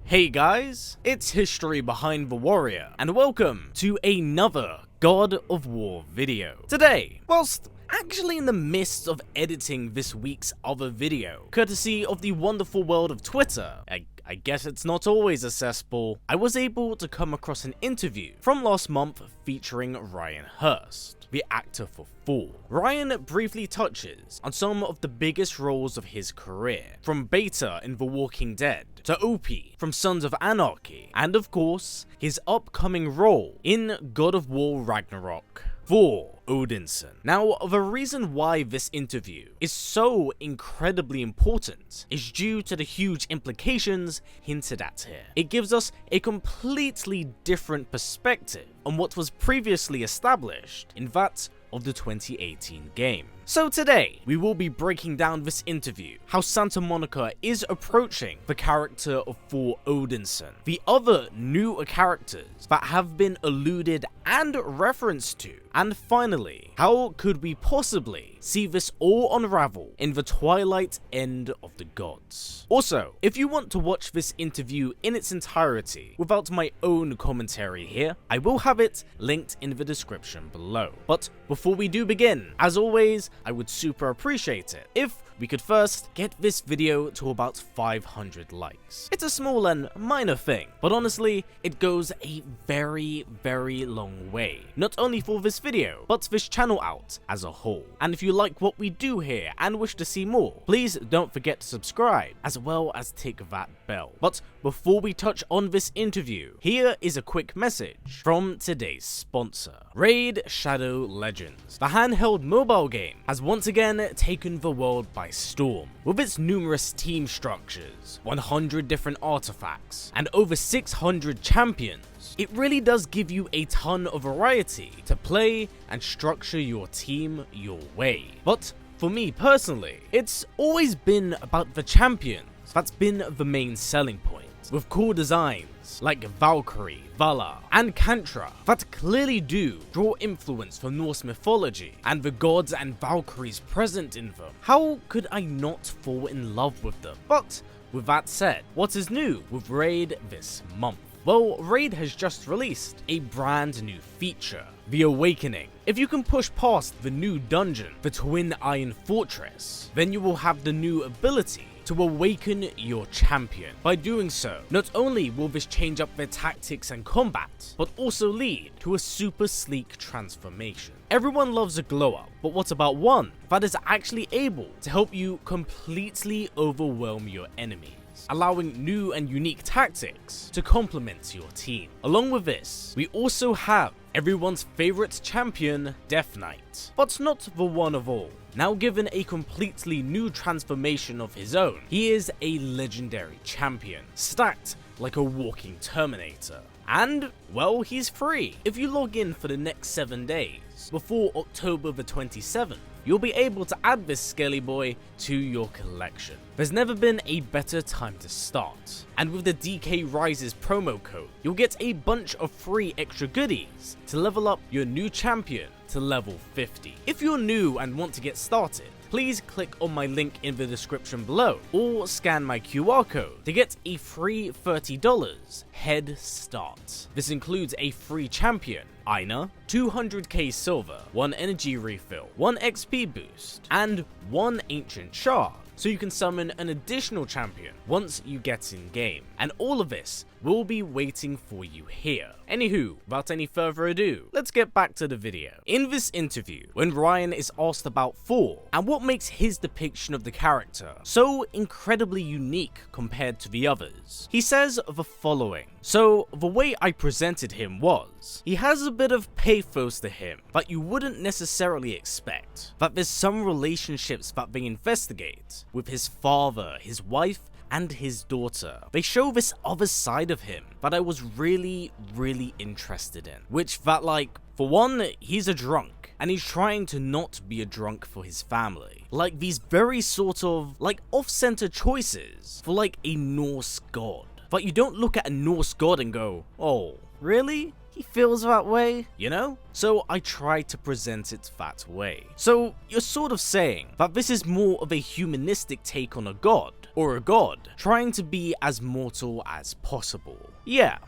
Hey guys, it's History Behind the Warrior, and welcome to another God of War video. Today, whilst actually in the midst of editing this week's other video, courtesy of the wonderful world of Twitter, I guess it's not always a cesspool, I was able to come across an interview from last month featuring Ryan Hurst, the actor for Thor. Ryan briefly touches on some of the biggest roles of his career, from Beta in The Walking Dead, to OP from Sons of Anarchy, and of course, his upcoming role in God of War Ragnarok, Thor Odinson. Now, the reason why this interview is so incredibly important is due to the huge implications hinted at here. It gives us a completely different perspective on what was previously established in that of the 2018 game. So today, we will be breaking down this interview, how Santa Monica is approaching the character of Thor Odinson, the other new characters that have been alluded and referenced to, and finally, how could we possibly see this all unravel in the twilight end of the gods. Also, if you want to watch this interview in its entirety without my own commentary here, I will have it linked in the description below. But before we do begin, as always, I would super appreciate it if we could first get this video to about 500 likes. It's a small and minor thing, but honestly, it goes a very long way. Not only for this video, but this channel out as a whole. And if you like what we do here and wish to see more, please don't forget to subscribe, as well as tick that bell. But before we touch on this interview, here is a quick message from today's sponsor. Raid Shadow Legends, the handheld mobile game, has once again taken the world by storm. With its numerous team structures, 100 different artifacts, and over 600 champions, it really does give you a ton of variety to play and structure your team your way. But for me personally, it's always been about the champions that's been the main selling point, with cool designs like Valkyrie, Vala, and Kantra that clearly do draw influence from Norse mythology and the gods and Valkyries present in them. How could I not fall in love with them? But with that said, what is new with Raid this month? Well, Raid has just released a brand new feature, The Awakening. If you can push past the new dungeon, the Twin Iron Fortress, then you will have the new ability to awaken your champion. By doing so, not only will this change up their tactics and combat, but also lead to a super sleek transformation. Everyone loves a glow up, but what about one that is actually able to help you completely overwhelm your enemies, allowing new and unique tactics to complement your team? Along with this, we also have everyone's favorite champion, Death Knight, but not the one of all. Now given a completely new transformation of his own, he is a legendary champion, stacked like a walking Terminator. And, well, he's free. If you log in for the next 7 days, before October the 27th, you'll be able to add this scaly boy to your collection. There's never been a better time to start. And with the DK Rises promo code, you'll get a bunch of free extra goodies to level up your new champion to level 50. If you're new and want to get started, please click on my link in the description below or scan my QR code to get a free $30 head start. This includes a free champion, Aina, 200k silver, 1 energy refill, 1 XP boost, and 1 ancient shard, so you can summon an additional champion once you get in game. And all of this will be waiting for you here. Anywho, without any further ado, let's get back to the video. In this interview, when Ryan is asked about Thor and what makes his depiction of the character so incredibly unique compared to the others, he says the following. So, the way I presented him was, he has a bit of pathos to him that you wouldn't necessarily expect, that there's some relationships that they investigate with his father, his wife, and his daughter. They show this other side of him that I was really interested in. Which that, like, for one, he's a drunk, and he's trying to not be a drunk for his family. Like, these very sort of, like, off-center choices for, like, a Norse god. But you don't look at a Norse god and go, oh, really? He feels that way, you know? So I try to present it that way. So you're sort of saying that this is more of a humanistic take on a god or a god trying to be as mortal as possible. Yeah.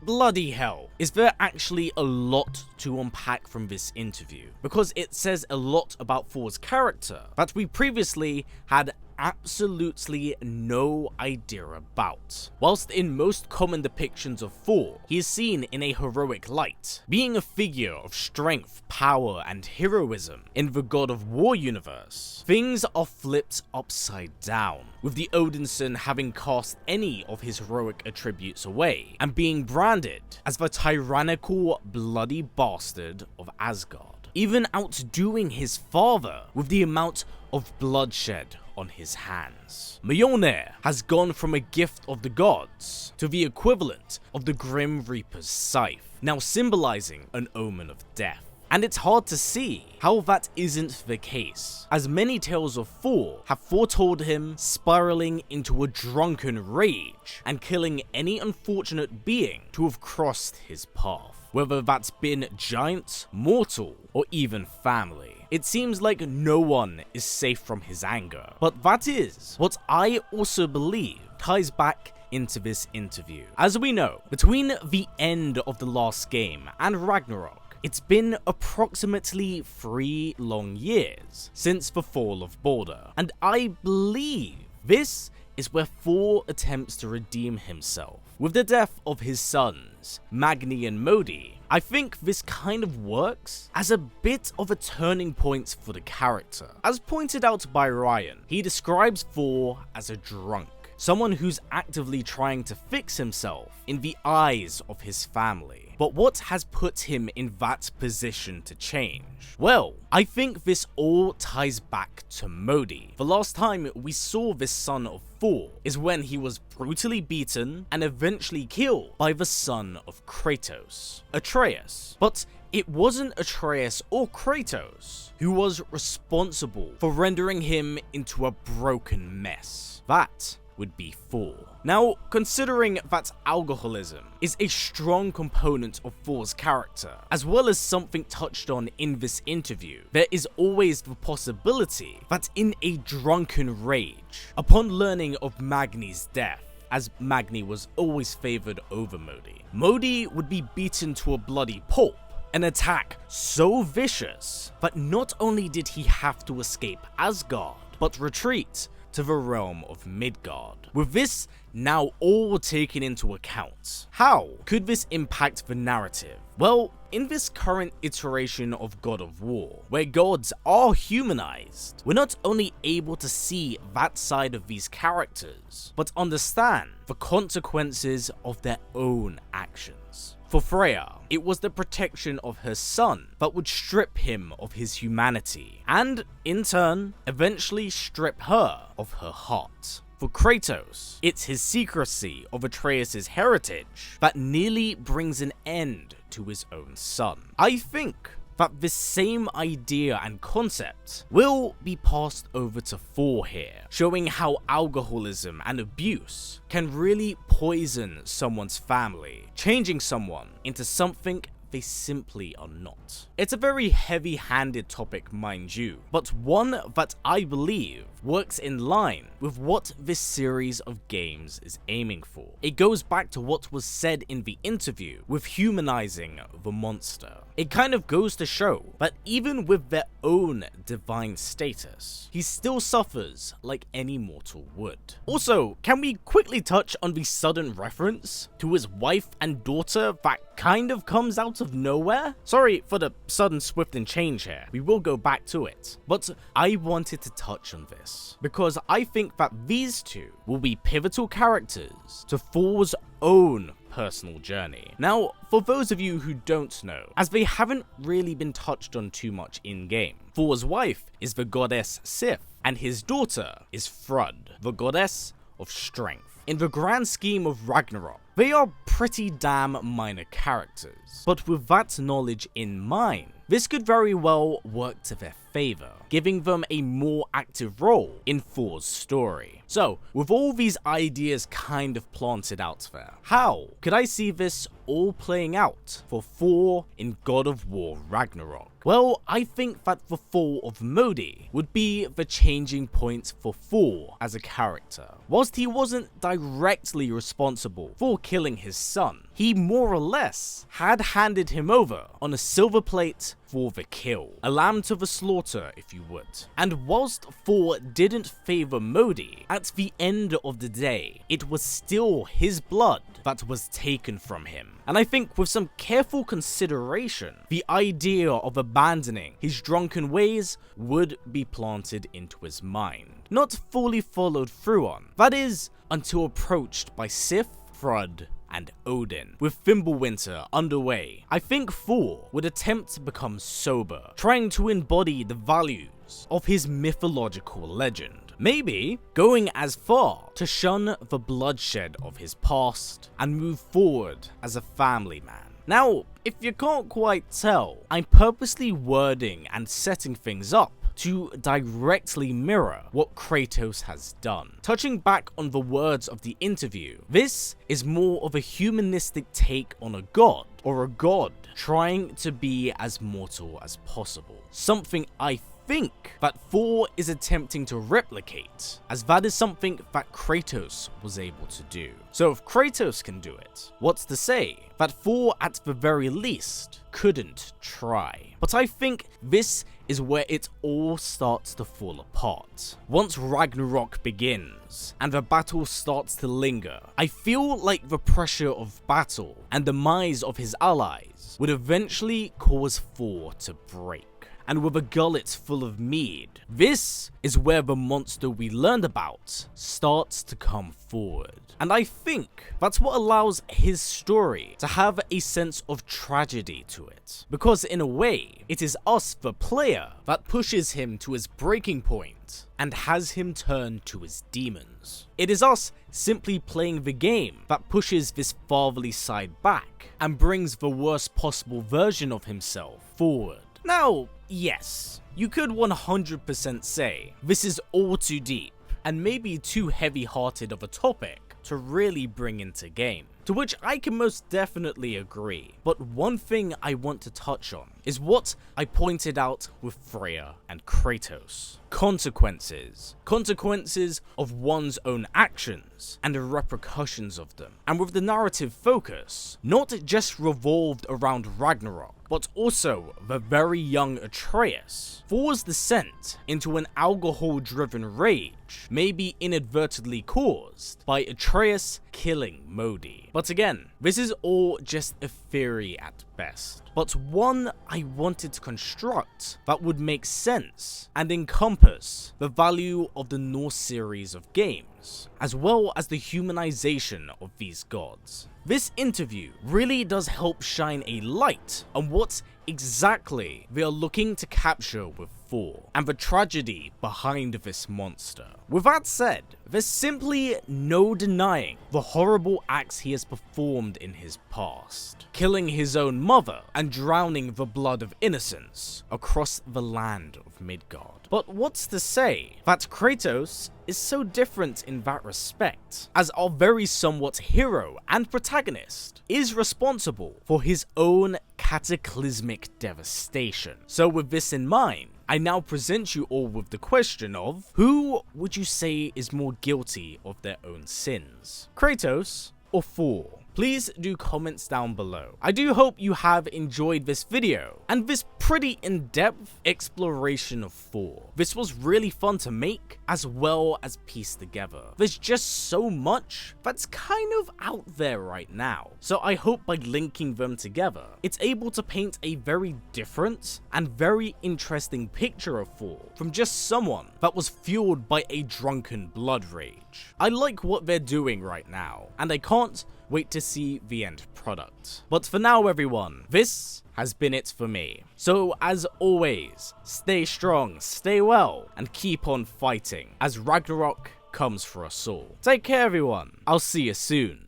Bloody hell. Is there actually a lot to unpack from this interview? Because it says a lot about Thor's character that we previously had absolutely no idea about. Whilst in most common depictions of Thor, he is seen in a heroic light, being a figure of strength, power, and heroism in the God of War universe. Things are flipped upside down, with the Odinson having cast any of his heroic attributes away, and being branded as the tyrannical, bloody bastard of Asgard, even outdoing his father with the amount of bloodshed on his hands. Mjolnir has gone from a gift of the gods to the equivalent of the Grim Reaper's scythe, now symbolizing an omen of death. And it's hard to see how that isn't the case, as many tales of Thor have foretold him spiraling into a drunken rage and killing any unfortunate being to have crossed his path, whether that's been giant, mortal, or even family. It seems like no one is safe from his anger, but that is what I also believe ties back into this interview. As we know, between the end of the last game and Ragnarok, it's been approximately 3 long years since the fall of Balder, and I believe this is where Thor attempts to redeem himself. With the death of his sons, Magni and Modi, I think this kind of works as a bit of a turning point for the character. As pointed out by Ryan, he describes Thor as a drunk, someone who's actively trying to fix himself in the eyes of his family. But what has put him in that position to change? Well, I think this all ties back to Modi. The last time we saw this son of Thor is when he was brutally beaten and eventually killed by the son of Kratos, Atreus. But it wasn't Atreus or Kratos who was responsible for rendering him into a broken mess. That would be Thor. Now, considering that alcoholism is a strong component of Thor's character, as well as something touched on in this interview, there is always the possibility that in a drunken rage, upon learning of Magni's death, as Magni was always favored over Modi, Modi would be beaten to a bloody pulp. An attack so vicious that not only did he have to escape Asgard, but retreat to the realm of Midgard. With this now all taken into account, how could this impact the narrative? Well, in this current iteration of God of War, where gods are humanized, we're not only able to see that side of these characters, but understand the consequences of their own actions. For Freya, it was the protection of her son that would strip him of his humanity, and in turn, eventually strip her of her heart. For Kratos, it's his secrecy of Atreus' heritage that nearly brings an end to his own son. I think that this same idea and concept will be passed over to Thor here, showing how alcoholism and abuse can really poison someone's family, changing someone into something they simply are not. It's a very heavy-handed topic, mind you, but one that I believe works in line with what this series of games is aiming for. It goes back to what was said in the interview with humanizing the monster. It kind of goes to show that even with their own divine status, he still suffers like any mortal would. Also, can we quickly touch on the sudden reference to his wife and daughter that kind of comes out of nowhere? Sorry for the sudden swift and change here, we will go back to it, but I wanted to touch on this because I think that these two will be pivotal characters to Thor's own personal journey. Now, for those of you who don't know, as they haven't really been touched on too much in-game, Thor's wife is the goddess Sif, and his daughter is Thrud, the goddess of strength. In the grand scheme of Ragnarok, they are pretty damn minor characters, but with that knowledge in mind, this could very well work to their favor, giving them a more active role in Thor's story. So, with all these ideas kind of planted out there, how could I see this all playing out for Thor in God of War Ragnarok? Well, I think that the fall of Modi would be the changing point for Thor as a character. Whilst he wasn't directly responsible for killing his son, he more or less had handed him over on a silver plate for the kill, a lamb to the slaughter if you would. And whilst Thor didn't favour Modi, at the end of the day, it was still his blood that was taken from him. And I think with some careful consideration, the idea of abandoning his drunken ways would be planted into his mind, not fully followed through on. That is, until approached by Sif, Thrud, and Odin. With Fimbulwinter underway, I think Thor would attempt to become sober, trying to embody the values of his mythological legend. Maybe going as far to shun the bloodshed of his past and move forward as a family man. Now, if you can't quite tell, I'm purposely wording and setting things up to directly mirror what Kratos has done. Touching back on the words of the interview, this is more of a humanistic take on a god, or a god trying to be as mortal as possible. Something I think that Thor is attempting to replicate, as that is something that Kratos was able to do. So if Kratos can do it, what's to say that Thor at the very least couldn't try? But I think this is where it all starts to fall apart. Once Ragnarok begins and the battle starts to linger, I feel like the pressure of battle and the demise of his allies would eventually cause Thor to break. And with a gullet full of mead, this is where the monster we learned about starts to come forward. And I think that's what allows his story to have a sense of tragedy to it. Because in a way, it is us, the player, that pushes him to his breaking point and has him turn to his demons. It is us simply playing the game that pushes this fatherly side back and brings the worst possible version of himself forward. Now, yes, you could 100% say this is all too deep and maybe too heavy-hearted of a topic to really bring into game, to which I can most definitely agree. But one thing I want to touch on is what I pointed out with Freya and Kratos. Consequences. Consequences of one's own actions and the repercussions of them. And with the narrative focus, not just revolved around Ragnarok, but also the very young Atreus. Thor's descent into an alcohol-driven rage may be inadvertently caused by Atreus killing Modi. But again, this is all just a theory at best, but one I wanted to construct that would make sense and encompass the value of the Norse series of games, as well as the humanization of these gods. This interview really does help shine a light on what exactly they are looking to capture with Thor, and the tragedy behind this monster. With that said, there's simply no denying the horrible acts he has performed in his past, killing his own mother and drowning the blood of innocents across the land of Midgard. But what's to say that Kratos is so different in that respect, as our very somewhat hero and protagonist is responsible for his own cataclysmic devastation. So with this in mind, I now present you all with the question of, who would you say is more guilty of their own sins? Kratos or Thor? Please do comments down below. I do hope you have enjoyed this video and this pretty in-depth exploration of Thor. This was really fun to make as well as piece together. There's just so much that's kind of out there right now. So I hope by linking them together, it's able to paint a very different and very interesting picture of Thor from just someone that was fueled by a drunken blood rage. I like what they're doing right now, and I can't wait to see the end product. But for now everyone, this has been it for me. So as always, stay strong, stay well, and keep on fighting as Ragnarok comes for us all. Take care everyone, I'll see you soon.